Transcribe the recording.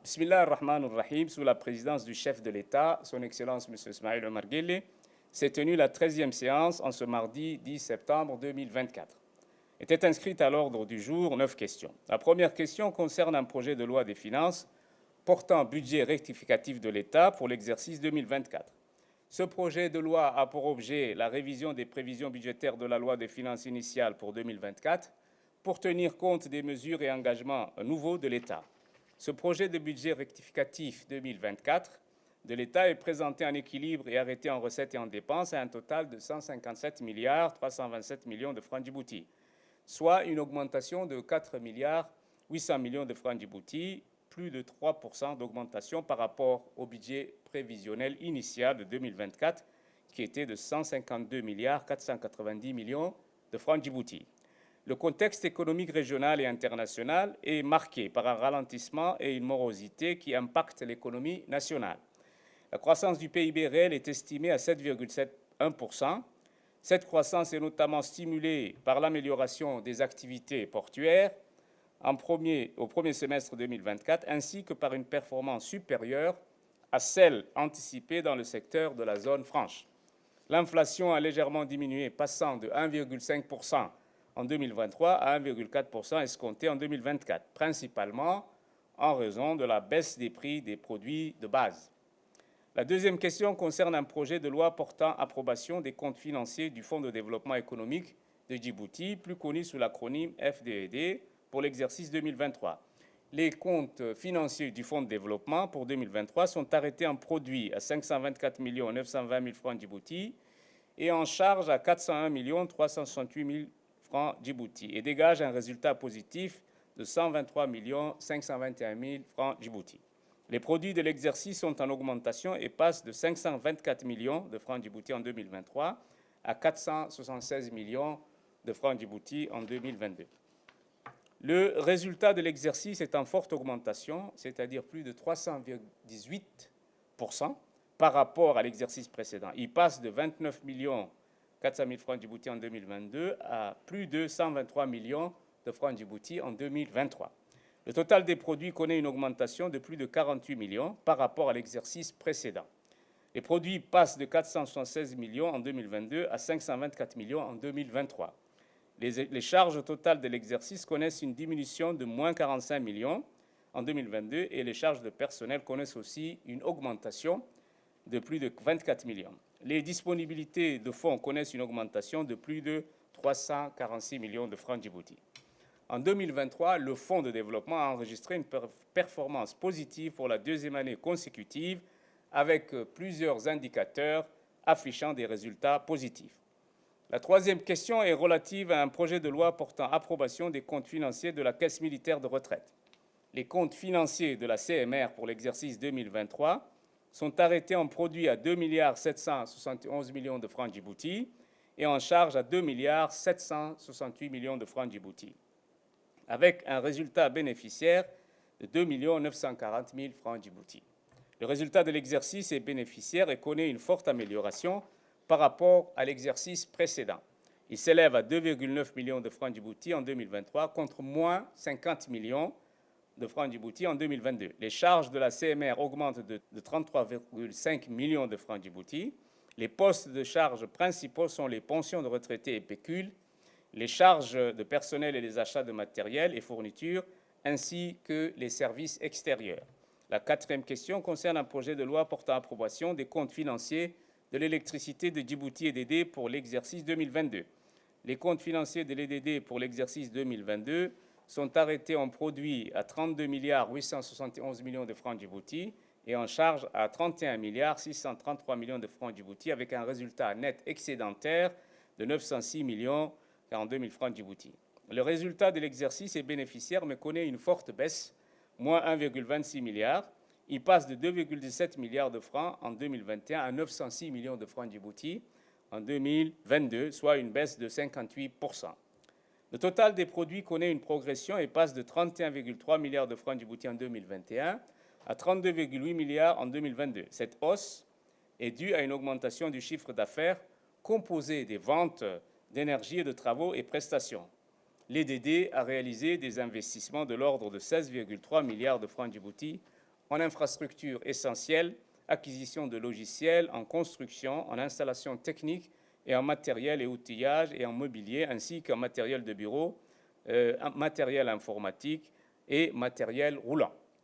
Bismillah ar-Rahman ar-Rahim, sous la présidence du chef de l'État, son Excellence M. Ismaël Omar Guelleh, s'est tenue la 13e séance en ce mardi 10 septembre 2024. Étaient inscrites à l'ordre du jour 9 questions. La première question concerne un projet de loi des finances portant budget rectificatif de l'État pour l'exercice 2024. Ce projet de loi a pour objet la révision des prévisions budgétaires de la loi des finances initiale pour 2024 pour tenir compte des mesures et engagements nouveaux de l'État. Ce projet de budget rectificatif 2024 de l'État est présenté en équilibre et arrêté en recettes et en dépenses à un total de 157 milliards 327 millions de francs Djibouti, soit une augmentation de 4 milliards 800 millions de francs Djibouti, plus de 3% d'augmentation par rapport au budget prévisionnel initial de 2024 qui était de 152 milliards 490 millions de francs Djibouti. Le contexte économique régional et international est marqué par un ralentissement et une morosité qui impactent l'économie nationale. La croissance du PIB réel est estimée à 7,71%. Cette croissance est notamment stimulée par l'amélioration des activités portuaires au premier semestre 2024, ainsi que par une performance supérieure à celle anticipée dans le secteur de la zone franche. L'inflation a légèrement diminué, passant de 1,5% en 2023 à 1,4% escompté en 2024, principalement en raison de la baisse des prix des produits de base. La deuxième question concerne un projet de loi portant approbation des comptes financiers du Fonds de développement économique de Djibouti, plus connu sous l'acronyme FDED, pour l'exercice 2023. Les comptes financiers du Fonds de développement pour 2023 sont arrêtés en produit à 524 920 000 francs Djibouti et en charge à 401 368 000 francs Djibouti et dégagent un résultat positif de 123 521 000 francs Djibouti. Les produits de l'exercice sont en augmentation et passent de 524 millions de francs Djibouti en 2023 à 476 millions de francs Djibouti en 2022. Le résultat de l'exercice est en forte augmentation, c'est-à-dire plus de 318% par rapport à l'exercice précédent. Il passe de 29 400 000 francs Djibouti en 2022 à plus de 123 millions de francs Djibouti en 2023. Le total des produits connaît une augmentation de plus de 48 millions par rapport à l'exercice précédent. Les produits passent de 476 millions en 2022 à 524 millions en 2023. Les charges totales de l'exercice connaissent une diminution de moins 45 millions en 2022 et les charges de personnel connaissent aussi une augmentation de plus de 24 millions. Les disponibilités de fonds connaissent une augmentation de plus de 346 millions de francs Djibouti. En 2023, le Fonds de développement a enregistré une performance positive pour la deuxième année consécutive avec plusieurs indicateurs affichant des résultats positifs. La troisième question est relative à un projet de loi portant approbation des comptes financiers de la Caisse militaire de retraite. Les comptes financiers de la CMR pour l'exercice 2023 sont arrêtés en produit à 2 771 millions de francs Djibouti et en charge à 2 768 millions de francs Djibouti, avec un résultat bénéficiaire de 2 940 000 francs Djibouti. Le résultat de l'exercice est bénéficiaire et connaît une forte amélioration par rapport à l'exercice précédent. Il s'élève à 2,9 millions de francs Djibouti en 2023 contre moins 50 millions de francs Djibouti en 2022. Les charges de la CMR augmentent de 33,5 millions de francs Djibouti. Les postes de charges principaux sont les pensions de retraités et pécules, les charges de personnel et les achats de matériel et fournitures, ainsi que les services extérieurs. La quatrième question concerne un projet de loi portant approbation des comptes financiers de l'électricité de Djibouti et d'ED pour l'exercice 2022. Les comptes financiers de l'EDD pour l'exercice 2022 sont arrêtés en produit à 32 871 millions de francs Djibouti et en charge à 31 633 millions de francs Djibouti avec un résultat net excédentaire de 906 42 000 francs Djibouti. Le résultat de l'exercice est bénéficiaire mais connaît une forte baisse, moins 1,26 milliard. Il passe de 2,17 milliards de francs en 2021 à 906 millions de francs Djibouti en 2022, soit une baisse de 58%. Le total des produits connaît une progression et passe de 31,3 milliards de francs Djibouti en 2021 à 32,8 milliards en 2022. Cette hausse est due à une augmentation du chiffre d'affaires composé des ventes d'énergie et de travaux et prestations. L'EDD a réalisé des investissements de l'ordre de 16,3 milliards de francs Djibouti en infrastructures essentielles, acquisition de logiciels, en construction, en installation technique et en matériel et outillage et en mobilier, ainsi qu'en matériel de bureau, matériel informatique et matériel roulant.